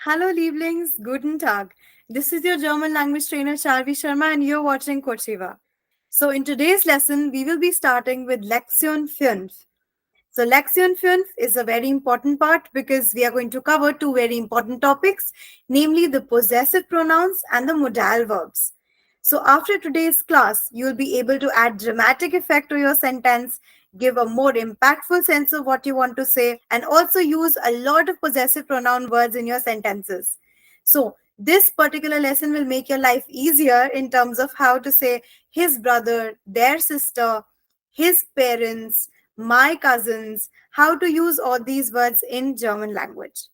Hallo Lieblings, guten Tag. This is your German language trainer Charvi Sharma and you're watching Kochiva. So in today's lesson, we will be starting with Lektion 5. So Lektion 5 is a very important part because we are going to cover two very important topics, namely the possessive pronouns and the modal verbs. So after today's class, you will be able to add dramatic effect to your sentence, give a more impactful sense of what you want to say, and also use a lot of possessive pronoun words in your sentences. So this particular lesson will make your life easier in terms of how to say his brother, their sister, his parents, my cousins, how to use all these words in German language.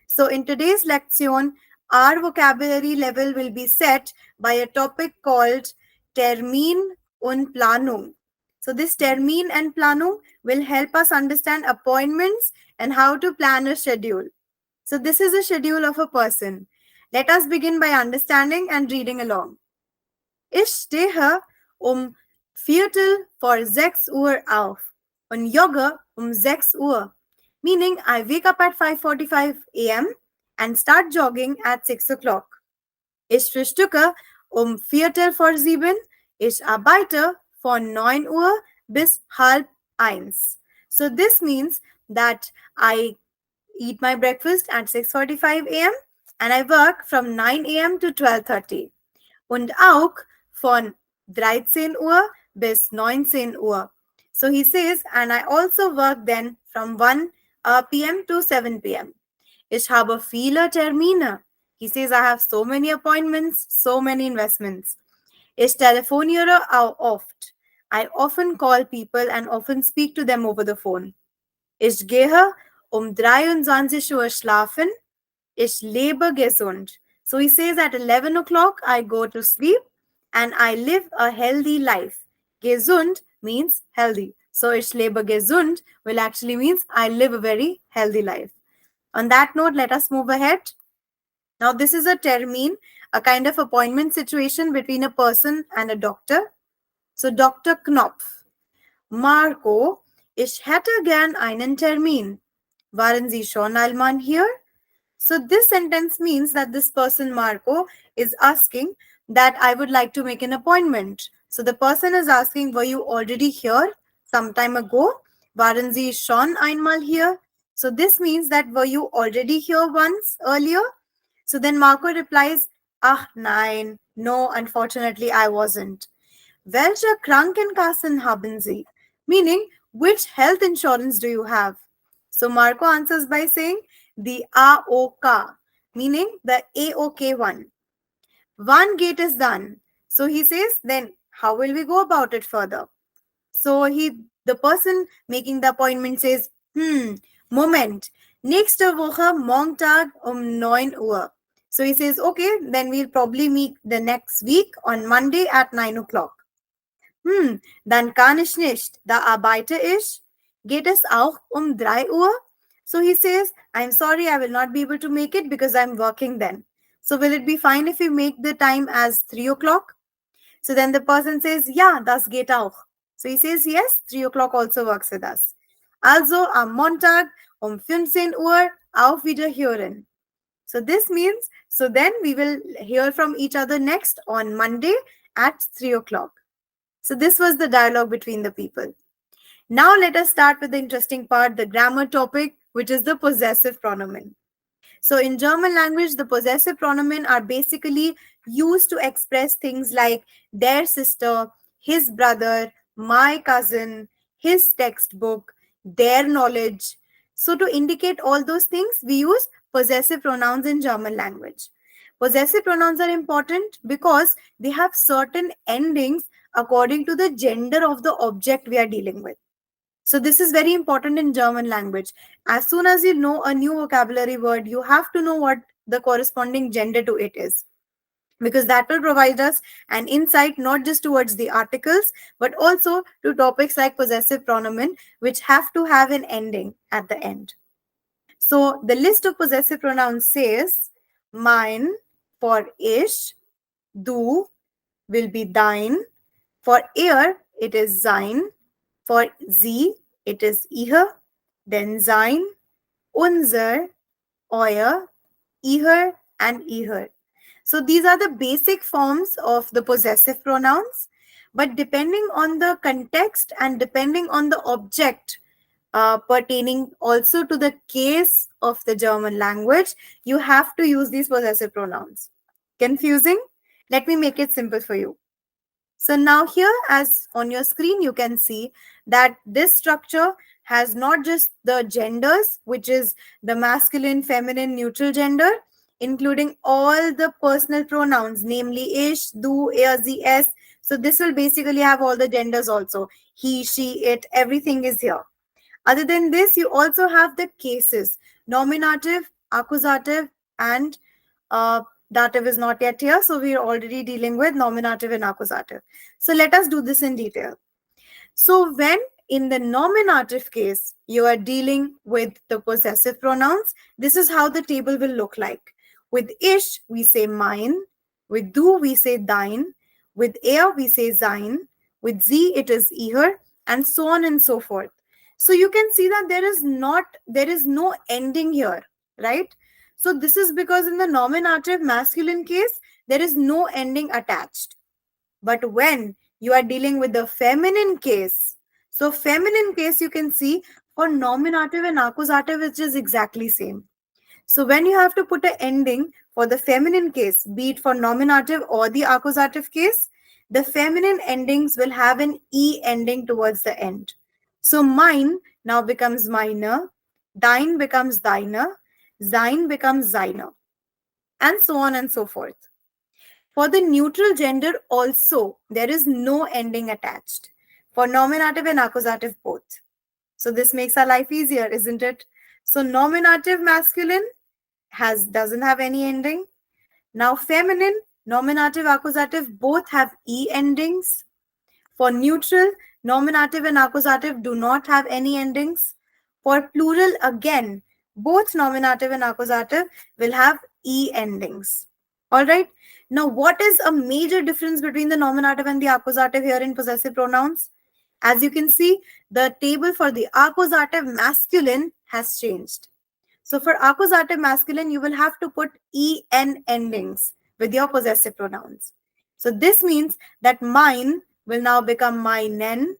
So in today's lection, our vocabulary level will be set by a topic called Termin und Planung. So this Termin and Planung will help us understand appointments and how to plan a schedule. So this is a schedule of a person. Let us begin by understanding and reading along. Ich stehe Viertel vor 6 Uhr auf und jogge 6 Uhr, meaning I wake up at 5:45 a.m. and start jogging at 6 o'clock. Ich frühstücke Viertel vor 7. Ich arbeite von 9 Uhr bis halb 1. So this means that I eat my breakfast at 6:45 a.m. and I work from 9 a.m. to 12:30. Und auch von 13 Uhr bis 19 Uhr. So he says, and I also work then from 1 p.m. to 7 p.m. Ich habe viele Termine. He says, I have so many appointments, so many investments. Ich telefoniere auch oft. I often call people and often speak to them over the phone. Ich gehe 23 Uhr schlafen. Ich lebe gesund. So he says at 11 o'clock, I go to sleep and I live a healthy life. Gesund means healthy. So ich lebe gesund will actually means I live a very healthy life. On that note, let us move ahead. Now this is a termin, a kind of appointment situation between a person and a doctor. So Dr. Knopf. Marco, ich hätte gern einen Termin. Waren Sie schon einmal hier? So this sentence means that this person, Marco, is asking that I would like to make an appointment. So the person is asking, were you already here some time ago? Waren Sie schon einmal hier? So this means that were you already here once earlier? So then Marco replies, ach nein, no, unfortunately I wasn't. Welche Krankenkassen haben Sie? Meaning, which health insurance do you have? So Marco answers by saying, the AOK, meaning the AOK one. One gate is done. So he says, then how will we go about it further? So the person making the appointment says, Moment, nächste Woche Montag 9 Uhr. So he says, okay, then we'll probably meet the next week on Monday at 9 o'clock. Dann kann ich nicht, da arbeite ich. Geht es auch 3 Uhr? So he says, I'm sorry, I will not be able to make it because I'm working then. So will it be fine if we make the time as 3 o'clock? So then the person says, ja, das geht auch. So he says, yes, 3 o'clock also works with us. Also am Montag 15 Uhr auf Wiederhören. So this means, so then we will hear from each other next on Monday at 3 o'clock. So this was the dialogue between the people. Now let us start with the interesting part, the grammar topic, which is the possessive pronomen. So in German language, the possessive pronomen are basically used to express things like their sister, his brother, my cousin, his textbook, their knowledge. So to indicate all those things, we use possessive pronouns in German language. Possessive pronouns are important because they have certain endings according to the gender of the object we are dealing with. So this is very important in German language. As soon as you know a new vocabulary word, you have to know what the corresponding gender to it is, because that will provide us an insight not just towards the articles, but also to topics like possessive pronomen, which have to have an ending at the end. So the list of possessive pronouns says, mein for ich, du will be dein, for er it is sein, for sie it is ihr, then sein, unser, euer, ihr, and ihr. So these are the basic forms of the possessive pronouns. But depending on the context and depending on the object pertaining also to the case of the German language, you have to use these possessive pronouns. Confusing? Let me make it simple for you. So now here, as on your screen, you can see that this structure has not just the genders, which is the masculine, feminine, neutral gender, including all the personal pronouns, namely ish, du, er, sie, es. So this will basically have all the genders also. He, she, it, everything is here. Other than this, you also have the cases, nominative, accusative, and dative is not yet here. So we are already dealing with nominative and accusative. So let us do this in detail. So when in the nominative case, you are dealing with the possessive pronouns, this is how the table will look like. With ish, we say mine. With du, we say dein. With er, we say sein. With sie, it is ihr, and so on and so forth. So you can see that there is no ending here, right? So this is because in the nominative masculine case, there is no ending attached. But when you are dealing with the feminine case, so feminine case, you can see for nominative and accusative, which is exactly same. So when you have to put an ending for the feminine case, be it for nominative or the accusative case, the feminine endings will have an E ending towards the end. So mine now becomes miner, dein becomes deiner, sein becomes seiner, and so on and so forth. For the neutral gender also, there is no ending attached. For nominative and accusative both. So this makes our life easier, isn't it? So nominative masculine doesn't have any ending. Now feminine, nominative, accusative both have E endings. For neutral, nominative and accusative do not have any endings. For plural, again, both nominative and accusative will have E endings. All right. Now, what is a major difference between the nominative and the accusative here in possessive pronouns? As you can see, the table for the accusative masculine has changed. So for accusative masculine, you will have to put en endings with your possessive pronouns. So this means that mine will now become meinen,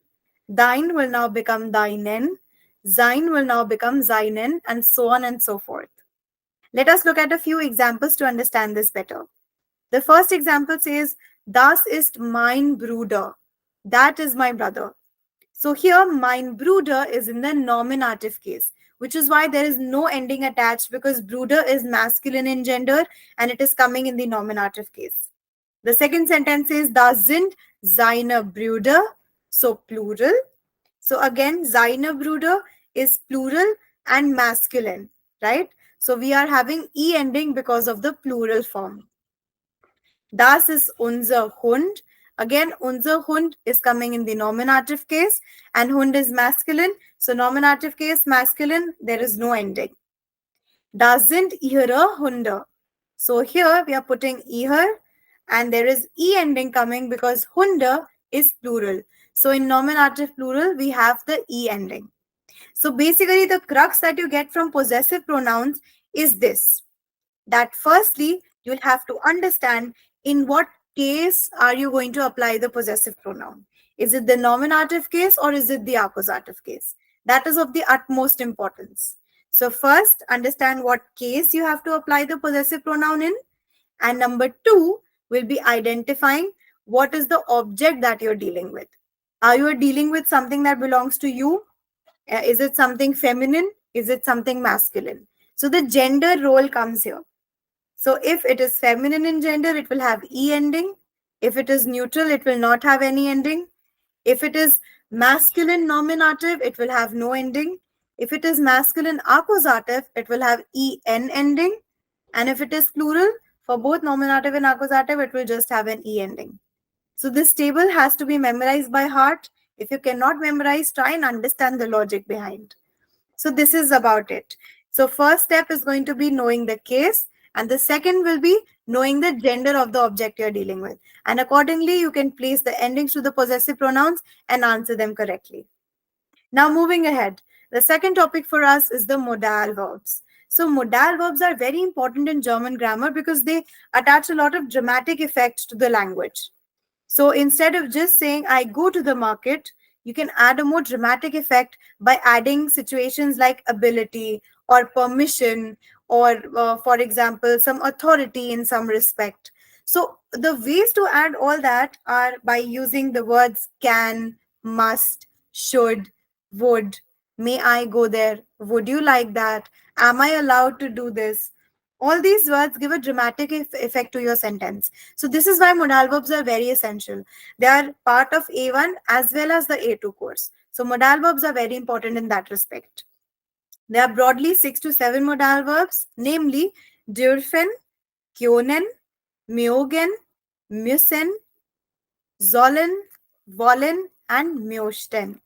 dein will now become deinen, sein will now become seinen, and so on and so forth. Let us look at a few examples to understand this better. The first example says, Das ist mein Bruder. That is my brother. So here, mein Bruder is in the nominative case, which is why there is no ending attached because Bruder is masculine in gender and it is coming in the nominative case. The second sentence says, Das sind seine Brüder. So plural. So again, seine Brüder is plural and masculine, right? So we are having E ending because of the plural form. Das ist unser Hund. Again, unser Hund is coming in the nominative case and Hund is masculine. So nominative case, masculine, there is no ending. Das sind ihre Hunde. So here we are putting ihr and there is E ending coming because Hunde is plural. So in nominative plural, we have the E ending. So basically the crux that you get from possessive pronouns is this. That firstly, you'll have to understand in what case are you going to apply the possessive pronoun. Is it the nominative case or is it the accusative case? That is of the utmost importance. So first, understand what case you have to apply the possessive pronoun in. And number two will be identifying what is the object that you're dealing with. Are you dealing with something that belongs to you? Is it something feminine? Is it something masculine? So the gender role comes here. So if it is feminine in gender, it will have E ending. If it is neutral, it will not have any ending. If it is masculine nominative, it will have no ending. If it is masculine accusative, it will have en ending. And if it is plural, for both nominative and accusative, it will just have an E ending. So this table has to be memorized by heart. If you cannot memorize, try and understand the logic behind. So this is about it. So first step is going to be knowing the case. And the second will be knowing the gender of the object you're dealing with. And accordingly, you can place the endings to the possessive pronouns and answer them correctly. Now moving ahead, the second topic for us is the modal verbs. So modal verbs are very important in German grammar because they attach a lot of dramatic effect to the language. So instead of just saying, I go to the market, you can add a more dramatic effect by adding situations like ability or permission or, for example, some authority in some respect. So the ways to add all that are by using the words can, must, should, would, may I go there, would you like that, am I allowed to do this? All these words give a dramatic effect to your sentence. So this is why modal verbs are very essential. They are part of A1 as well as the A2 course. So modal verbs are very important in that respect. There are broadly 6 to 7 modal verbs, namely dürfen, können, mögen, müssen, sollen, wollen, and möchten.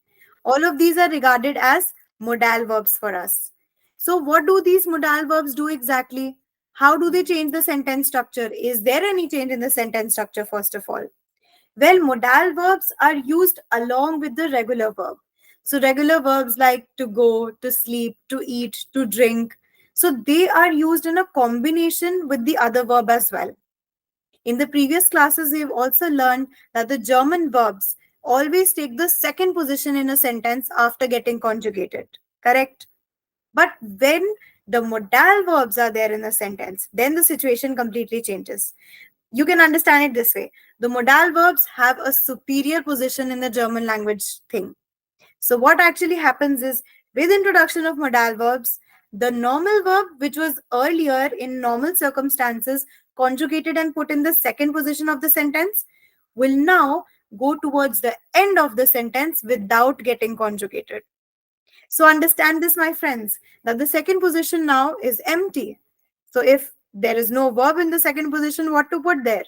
All of these are regarded as modal verbs for us. So what do these modal verbs do exactly? How do they change the sentence structure? Is there any change in the sentence structure, first of all? Well, modal verbs are used along with the regular verb. So regular verbs like to go, to sleep, to eat, to drink. So they are used in a combination with the other verb as well. In the previous classes, we've also learned that the German verbs always take the second position in a sentence after getting conjugated. Correct? But when the modal verbs are there in a sentence, then the situation completely changes. You can understand it this way. The modal verbs have a superior position in the German language thing. So what actually happens is, with introduction of modal verbs, the normal verb, which was earlier in normal circumstances conjugated and put in the second position of the sentence, will now go towards the end of the sentence without getting conjugated. So understand this, my friends, that the second position now is empty. So if there is no verb in the second position, what to put there?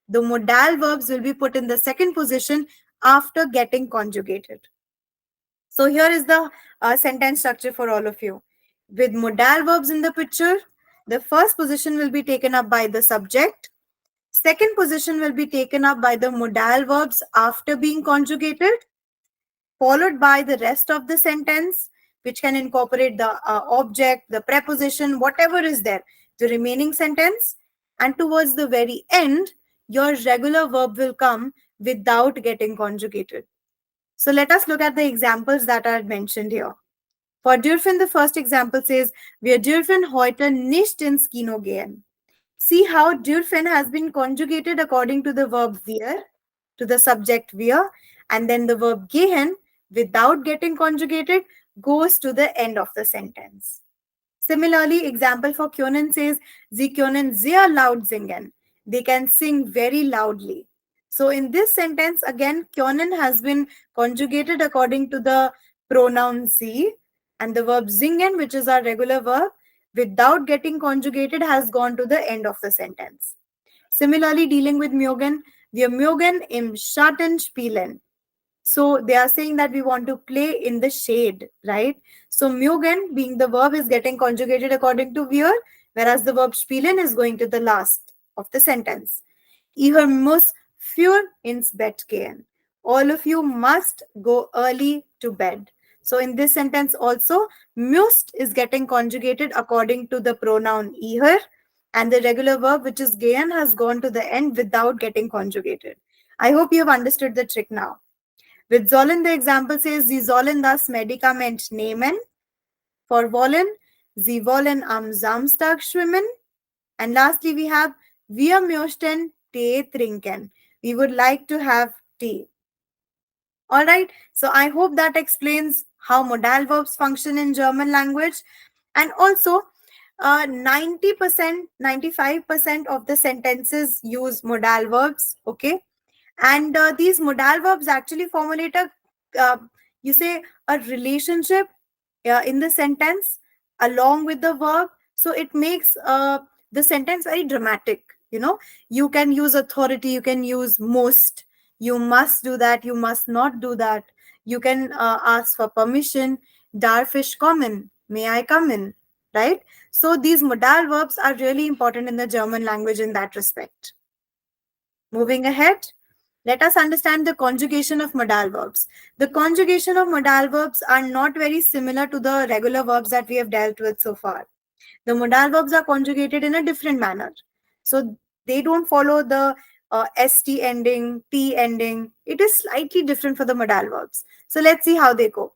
The modal verbs will be put in the second position after getting conjugated. So here is the sentence structure for all of you. With modal verbs in the picture, the first position will be taken up by the subject. Second position will be taken up by the modal verbs after being conjugated, followed by the rest of the sentence, which can incorporate the object, the preposition, whatever is there, the remaining sentence. And towards the very end, your regular verb will come without getting conjugated. So let us look at the examples that are mentioned here. For dürfen, the first example says, wir dürfen heute nicht ins Kino gehen. See how dürfen has been conjugated according to the verb wir, to the subject wir, and then the verb gehen, without getting conjugated, goes to the end of the sentence. Similarly, example for können says, sie können sehr laut singen. They can sing very loudly. So in this sentence, again, können has been conjugated according to the pronoun sie, and the verb singen, which is our regular verb, without getting conjugated, has gone to the end of the sentence. Similarly, dealing with mögen, wir mögen im Schatten spielen. So they are saying that we want to play in the shade, right? So mögen, being the verb, is getting conjugated according to wir, whereas the verb spielen is going to the last of the sentence. Ihr muss früh ins Bett gehen. All of you must go early to bed. So in this sentence also, müsst is getting conjugated according to the pronoun ihr, and the regular verb, which is gehen, has gone to the end without getting conjugated. I hope you have understood the trick now. With sollen, the example says, Sie sollen das Medikament nehmen. For wollen, Sie wollen am Samstag schwimmen. And lastly, we have, wir möchten Tee trinken. We would like to have tea. All right. So I hope that explains how modal verbs function in German language. And also, 90%, 95% of the sentences use modal verbs. Okay. And these modal verbs actually formulate a, you say, a relationship in the sentence along with the verb. So it makes the sentence very dramatic. You know, you can use authority, you can use most, you must do that, you must not do that. You can ask for permission, darf ich kommen, may I come in, right? So these modal verbs are really important in the German language in that respect. Moving ahead, let us understand the conjugation of modal verbs. The conjugation of modal verbs are not very similar to the regular verbs that we have dealt with so far. The modal verbs are conjugated in a different manner. So they don't follow the st ending, t ending. It is slightly different for the modal verbs. So let's see how they go.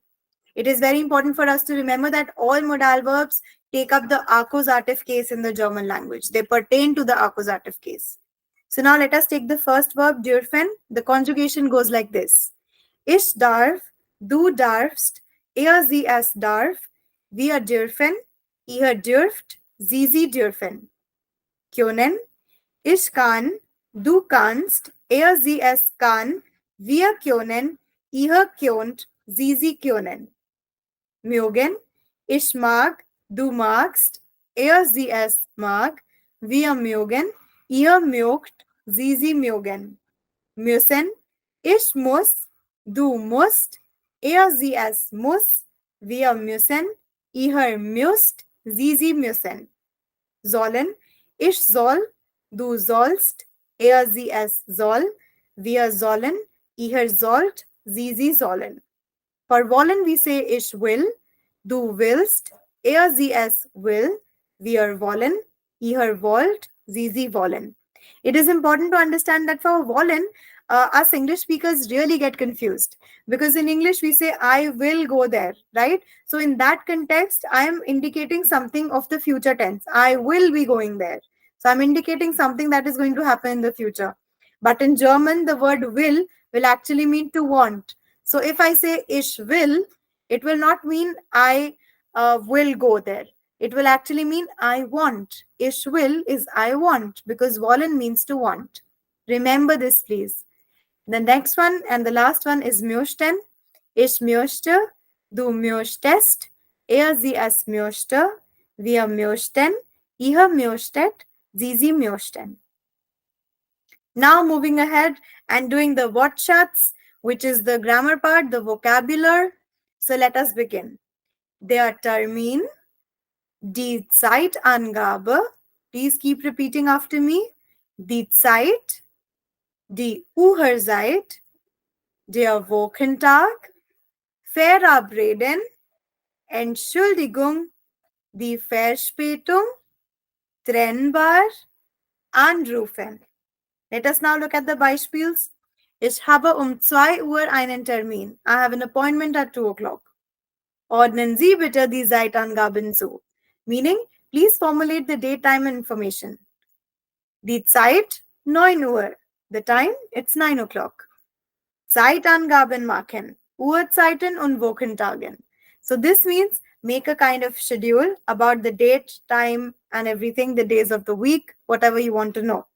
It is very important for us to remember that all modal verbs take up the accusative case in the German language. They pertain to the accusative case. So now let us take the first verb, dürfen. The conjugation goes like this. Ich darf, du darfst, sie es darf, wir dürfen, ihr dürft, sie dürfen. Können, ich kann, du kannst, sie es kann, wir können, ihr könnt, sie können. Mögen, ich mag, du magst, sie es mag, wir mögen, ihr mögt, sie mögen. Müssen, ich muss, du musst, sie es muss, wir müssen, ihr müsst, sie müssen. Sollen, ich soll, du sollst, sie es soll, wir sollen, ihr sollt, sie sollen. For wollen we say ich will, du willst, sie es will, wir wollen, ihr wollt, sie wollen. It is important to understand that for wollen, us English speakers really get confused because in English we say I will go there, right? So in that context, I am indicating something of the future tense. I will be going there. So I'm indicating something that is going to happen in the future. But in German, the word will actually mean to want. So if I say ich will, it will not mean I will go there. It will actually mean I want. Ich will is I want because wollen means to want. Remember this, please. The next one and the last one is möchten. Ich möchte, du möchtest, sie es möchte, wir möchten, ihr möchtet, sie möchten. Now moving ahead and doing the Wortschatz, which is the grammar part, the vocabulary. So let us begin. Der Termin, die Zeitangabe, please keep repeating after me. Die Zeit, die Uhrzeit, der Wochentag, Verabreden, Entschuldigung, die Verspätung, trennbar, anrufen. Let us now look at the Beispiels. Ich habe 2 Uhr einen Termin. I have an appointment at 2 o'clock. Ordnen Sie bitte die Zeitangaben zu. Meaning, please formulate the date, time, and information. Die Zeit, 9 Uhr. The time, it's 9 o'clock. Zeitangaben machen. Uhrzeiten und Wochentagen. So this means make a kind of schedule about the date, time, and everything, the days of the week, whatever you want to know.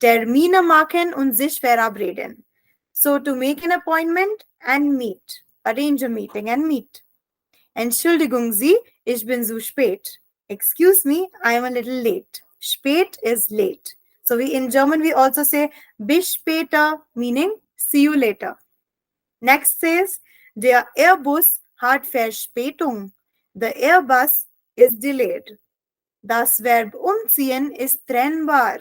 Termine machen und sich verabreden. So to make an appointment and meet. Arrange a meeting and meet. Entschuldigung Sie, ich bin zu spät. Excuse me, I am a little late. Spät is late. So in German we also say bis später, meaning see you later. Next says, der Airbus hat Verspätung. The Airbus is delayed. Das Verb umziehen ist trennbar.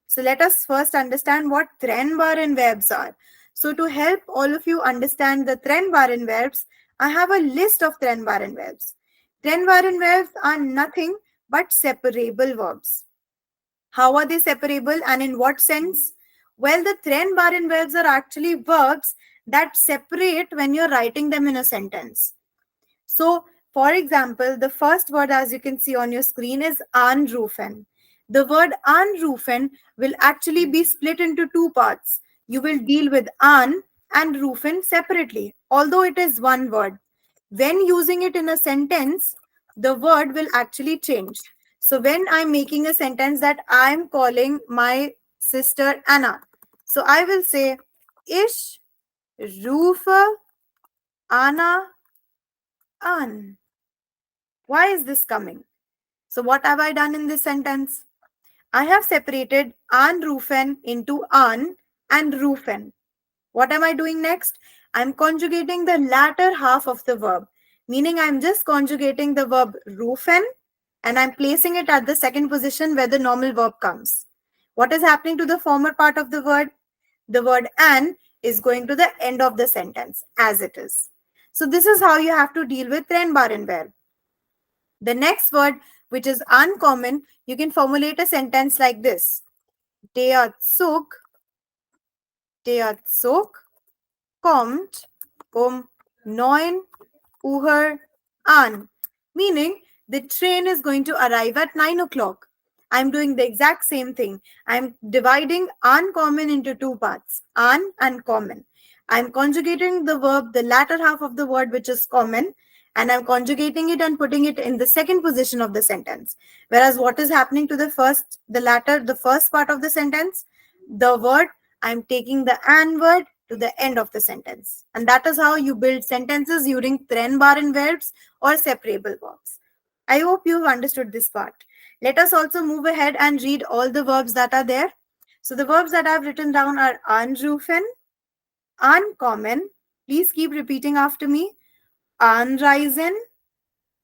So let us first understand what trennbaren verbs are. So to help all of you understand the trennbaren verbs, I have a list of trennbaren verbs. Trennbaren verbs are nothing but separable verbs. How are they separable and in what sense? Well, the trennbaren verbs are actually verbs that separate when you're writing them in a sentence. So, for example, the first word as you can see on your screen is anrufen. The word anrufen will actually be split into 2 parts. You will deal with an and rufen separately, although it is one word. When using it in a sentence, the word will actually change. So when I'm making a sentence that I'm calling my sister Anna, so I will say, Ich rufe Anna an. Why is this coming? So what have I done in this sentence? I have separated anrufen into an and rufen. What am I doing next? I'm conjugating the latter half of the verb, meaning I'm just conjugating the verb rufen and I'm placing it at the second position where the normal verb comes. What is happening to the former part of the word? The word an is going to the end of the sentence as it is. So this is how you have to deal with trennbaren verb. The next word, which is uncommon, you can formulate a sentence like this. Der Zug kommt 9 Uhr an, meaning the train is going to arrive at 9 o'clock. I'm doing the exact same thing. I'm dividing uncommon into two parts, un and common. I'm conjugating the verb, the latter half of the word, which is common, and I'm conjugating it and putting it in the second position of the sentence. Whereas what is happening to the first part of the sentence, the word, I'm taking the an word to the end of the sentence. And that is how you build sentences using trennbaren verbs or separable verbs. I hope you've understood this part. Let us also move ahead and read all the verbs that are there. So the verbs that I've written down are anrufen, uncommon. Please keep repeating after me. Anreisen,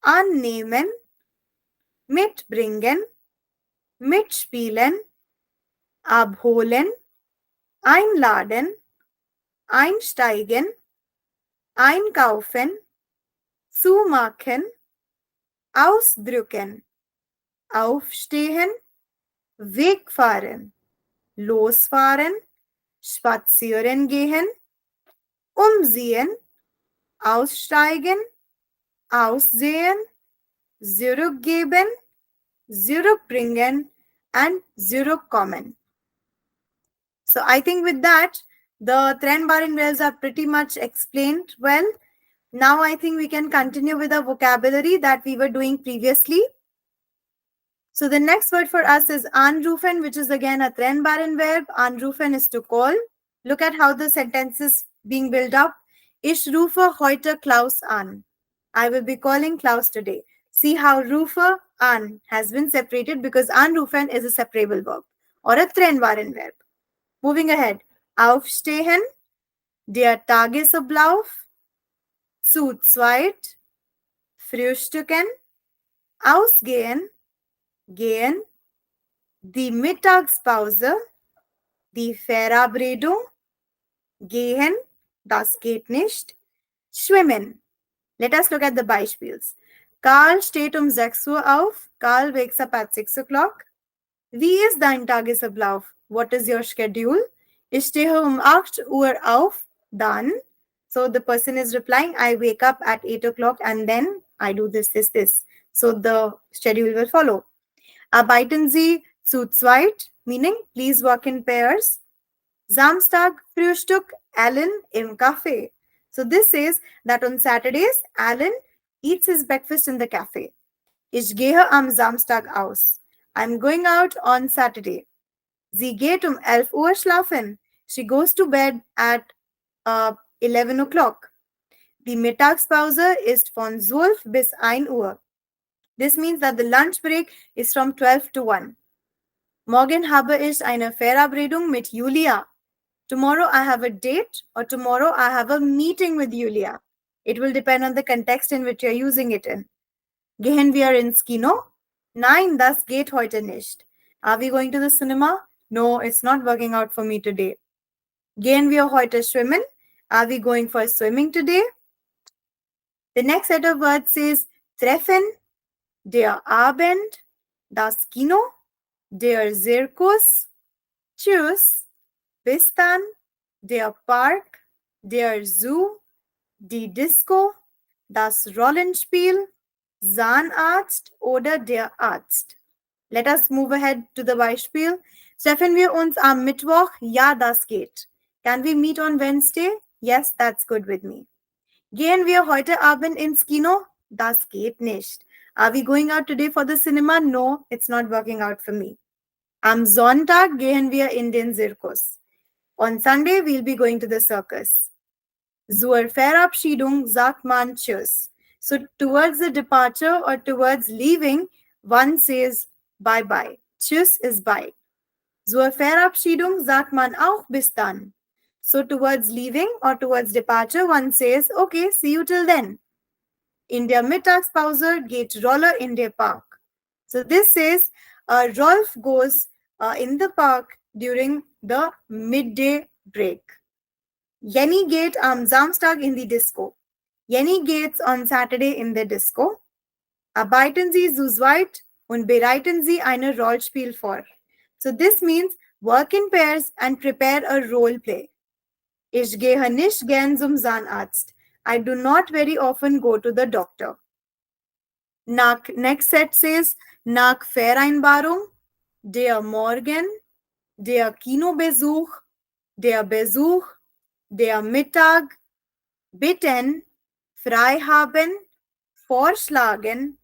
annehmen, mitbringen, mitspielen, abholen, einladen, einsteigen, einkaufen, zumachen, ausdrücken, aufstehen, wegfahren, losfahren, spazieren gehen, umsehen, aussteigen, aussehen, zurückgeben, zurückbringen, and zurückkommen. So I think with that, the trennbaren verbs are pretty much explained well. Now I think we can continue with the vocabulary that we were doing previously. So the next word for us is anrufen, which is again a trennbaren verb. Anrufen is to call. Look at how the sentence is being built up. Ich rufe heute Klaus an. I will be calling Klaus today. See how rufe an has been separated because anrufen is a separable verb or a trennbaren verb. Moving ahead. Aufstehen, der Tagesablauf, zu zweit, frühstücken, ausgehen, gehen, die Mittagspause, die Verabredung, gehen, das geht nicht, schwimmen. Let us look at the Beispiels. Karl steht 6 Uhr auf. Karl wakes up at 6 o'clock. Wie ist dein Tagesablauf? What is your schedule? Ich stehe 8 Uhr auf. Dann. So the person is replying, I wake up at 8 o'clock and then I do this. So the schedule will follow. Arbeiten Sie zu zweit, meaning please work in pairs. Samstag Frühstück Alan im Café. So this says that on Saturdays, Alan eats his breakfast in the cafe. Ich gehe am Samstag aus. I'm going out on Saturday. Sie geht 11 Uhr schlafen. She goes to bed at 11 o'clock. Die Mittagspause ist von 12 bis 1 Uhr. This means that the lunch break is from 12 to 1. Morgen habe ich eine Verabredung mit Julia. Tomorrow I have a date or tomorrow I have a meeting with Julia. It will depend on the context in which you're using it in. Gehen wir ins Kino? Nein, das geht heute nicht. Are we going to the cinema? No, it's not working out for me today. Gehen wir heute schwimmen? Are we going for swimming today? The next set of words says treffen, der Abend, das Kino, der Zirkus, tschüss, bis dann, der Park, der Zoo, die Disco, das Rollenspiel, Zahnarzt oder der Arzt. Let us move ahead to the Beispiel. Treffen wir uns am Mittwoch? Ja, das geht. Can we meet on Wednesday? Yes, that's good with me. Gehen wir heute Abend ins Kino? Das geht nicht. Are we going out today for the cinema? No, it's not working out for me. Am Sonntag gehen wir in den Zirkus. On Sunday, we'll be going to the circus. Zur Verabschiedung sagt man Tschüss. So towards the departure or towards leaving, one says bye-bye. Tschüss is bye. Zur Verabschiedung sagt man auch bis dann. So towards leaving or towards departure, one says, okay, see you till then. In der Mittagspause geht Roller in der Park. So this says Rolf goes in the park during the midday break. Jenny geht am Samstag in die Disco. Jenny geht on Saturday in the disco. Arbeiten Sie zu zweit und bereiten Sie eine Rollspiel vor. So this means work in pairs and prepare a role play. Ich gehe nicht gern zum Zahnarzt. I do not very often go to the doctor. Next set says nach Vereinbarung, der Morgen, der Kinobesuch, der Besuch, der Mittag, bitten, frei haben, vorschlagen,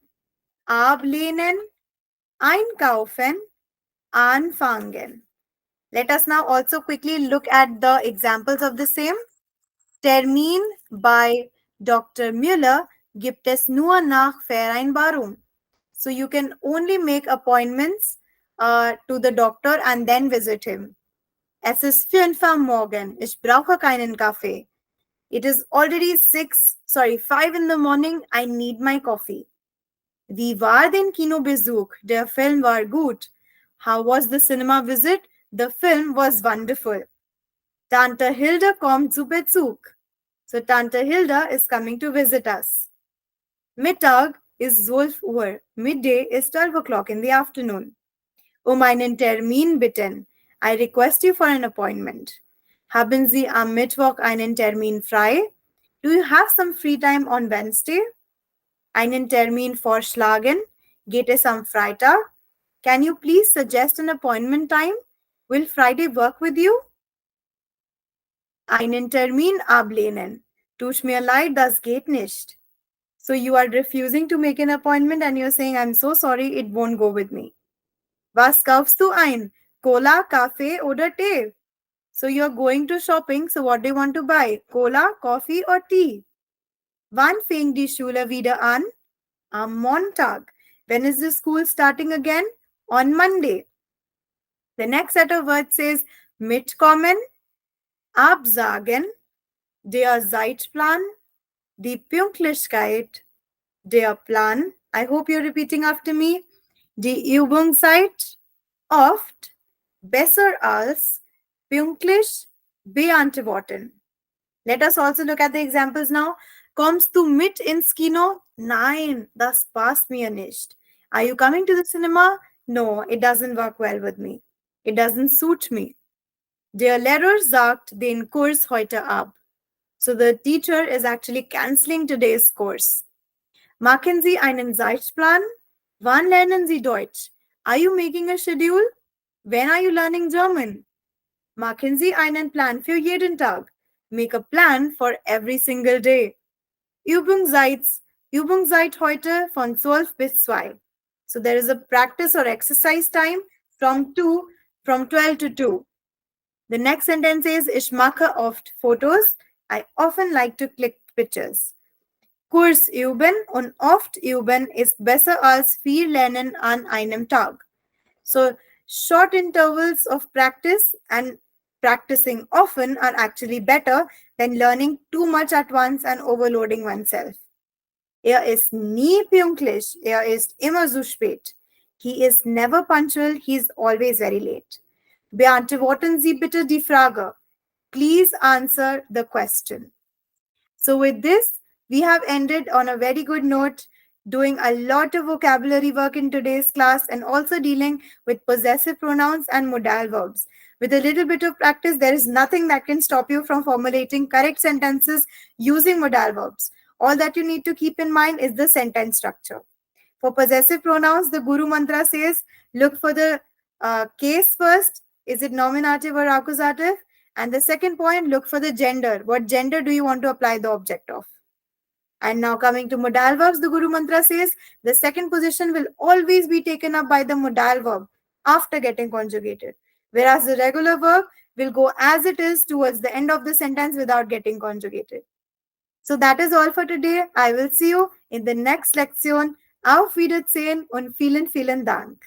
ablehnen, einkaufen, anfangen. Let us now also quickly look at the examples of the same. Termin bei Dr. Müller gibt es nur nach Vereinbarung. So you can only make appointments to the doctor and then visit him. Es ist 5 am Morgen. Ich brauche keinen Kaffee. It is already 5 in the morning. I need my coffee. Wie war den Kinobesuch? Der Film war gut. How was the cinema visit? The film was wonderful. Tante Hilda kommt zu Besuch. So Tante Hilda is coming to visit us. Mittag is 12 Uhr. Midday is 12 o'clock in the afternoon. Einen Termin bitten. I request you for an appointment. Haben Sie am Mittwoch einen Termin frei? Do you have some free time on Wednesday? Einen Termin vorschlagen? Geht es am Freitag? Can you please suggest an appointment time? Will Friday work with you? Einen Termin ablehnen. Tut mir leid, das geht nicht. So you are refusing to make an appointment and you're saying, I'm so sorry, it won't go with me. Was kaufst du ein? Cola, Kaffee oder Tee? So you're going to shopping, so what do you want to buy? Cola, coffee or tea? Wann fängt die Schule wieder an? Am Montag. When is the school starting again? On Monday. The next set of words says mitkommen, absagen, der Zeitplan, die Pünktlichkeit, der Plan. I hope you're repeating after me. Die Übungszeit, oft, besser als, pünktlich, beantworten. Let us also look at the examples now. Kommst du mit ins Kino? Nein, das passt mir nicht. Are you coming to the cinema? No, it doesn't work well with me. It doesn't suit me. Der Lehrer sagt den Kurs heute ab. So the teacher is actually canceling today's course. Machen Sie einen Zeitplan? Wann lernen Sie Deutsch? Are you making a schedule? When are you learning German? Machen Sie einen Plan für jeden Tag. Make a plan for every single day. Übungszeit heute von 12 bis 2. So there is a practice or exercise time from 12 to 2. The next sentence is, ich mache oft Fotos. I often like to click pictures. Kurs üben und oft üben ist besser als viel lernen an einem Tag. So short intervals of practice and practicing often are actually better than learning too much at once and overloading oneself. Ist nie pünktlich. Ist immer zu spät. He is never punctual. He is always very late. Beantworten Sie bitte die Frage. Please answer the question. So with this, we have ended on a very good note, doing a lot of vocabulary work in today's class and also dealing with possessive pronouns and modal verbs. With a little bit of practice, there is nothing that can stop you from formulating correct sentences using modal verbs. All that you need to keep in mind is the sentence structure. For possessive pronouns, the Guru Mantra says, look for the case first. Is it nominative or accusative? And the second point, look for the gender. What gender do you want to apply the object of? And now coming to modal verbs, the Guru Mantra says, the second position will always be taken up by the modal verb after getting conjugated. Whereas the regular verb will go as it is towards the end of the sentence without getting conjugated. So that is all for today. I will see you in the next Lektion. Auf Wiedersehen und vielen Dank.